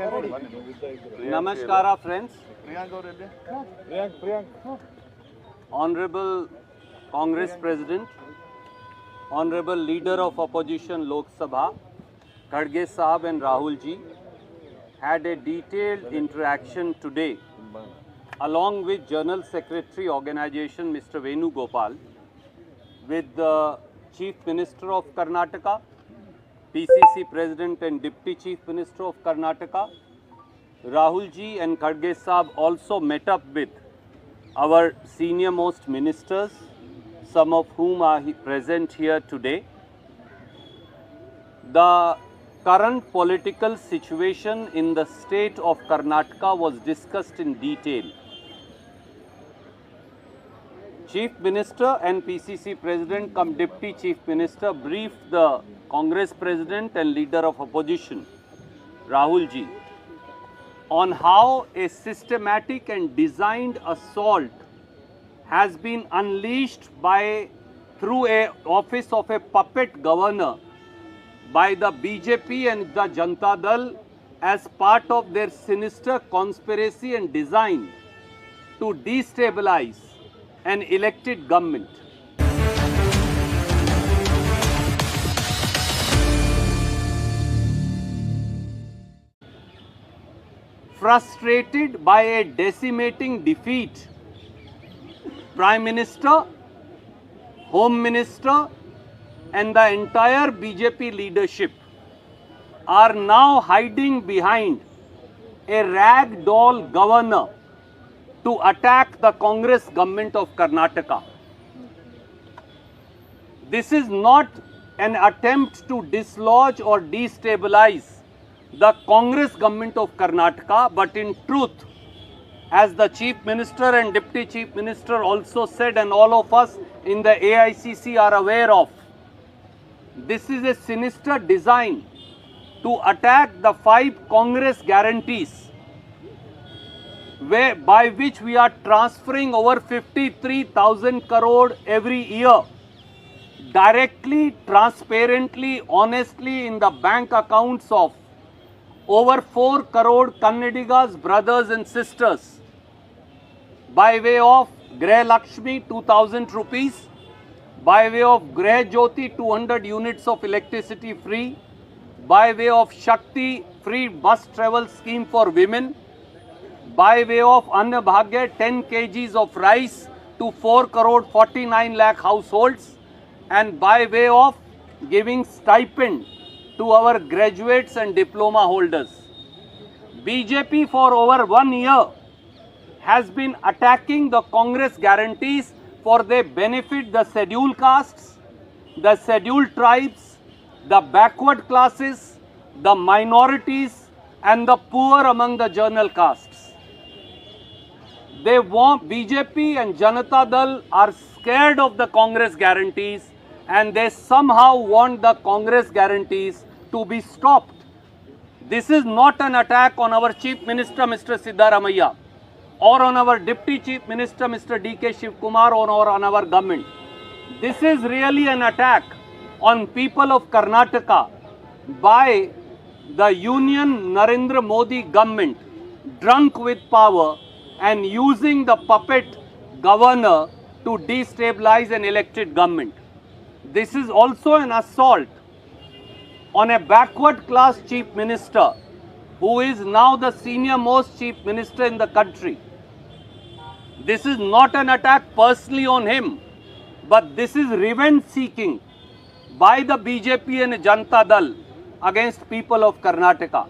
Namaskara friends. Honorable Congress President, Honorable Leader of Opposition Lok Sabha, Khadge Sahab and Rahul ji had a detailed interaction today along with General Secretary Organization Mr. Venu Gopal with the Chief Minister of Karnataka, PCC President and Deputy Chief Minister of Karnataka. Rahul ji and Khadge Sahab also met up with our senior most ministers, some of whom are present here today. The current political situation in the state of Karnataka was discussed in detail. Chief Minister and PCC President cum Deputy Chief Minister briefed the Congress President and Leader of Opposition, Rahul ji, on how a systematic and designed assault has been unleashed through a office of a puppet governor by the BJP and the Janata Dal as part of their sinister conspiracy and design to destabilize an elected government. Frustrated by a decimating defeat, Prime Minister, Home Minister and the entire BJP leadership are now hiding behind a rag doll governor to attack the Congress government of Karnataka. This is not an attempt to dislodge or destabilize the Congress government of Karnataka, but in truth, as the Chief Minister and Deputy Chief Minister also said, and all of us in the AICC are aware of, this is a sinister design to attack the 5 Congress guarantees by which we are transferring over 53,000 crore every year directly, transparently, honestly in the bank accounts of over 4 crore Kannadigas, brothers and sisters, by way of Greh Lakshmi 2000 rupees, by way of Greh Jyoti 200 units of electricity free, by way of Shakti free bus travel scheme for women, by way of Anna Bhagya 10 kgs of rice to 4 crore 49 lakh households, and by way of giving stipend to our graduates and diploma holders. BJP for over 1 year has been attacking the Congress guarantees for they benefit the scheduled castes, the scheduled tribes, the backward classes, the minorities and the poor among the general castes. They want BJP and Janata Dal are scared of the Congress guarantees and they somehow want the Congress guarantees to be stopped. This is not an attack on our Chief Minister Mr. Siddaramaiah or on our Deputy Chief Minister Mr. D.K. Shivkumar or on our government. This is really an attack on people of Karnataka by the Union Narendra Modi government drunk with power and using the puppet governor to destabilize an elected government. This is also an assault on a backward class Chief Minister who is now the senior most Chief Minister in the country. This is not an attack personally on him, but this is revenge seeking by the BJP and Janata Dal against people of Karnataka.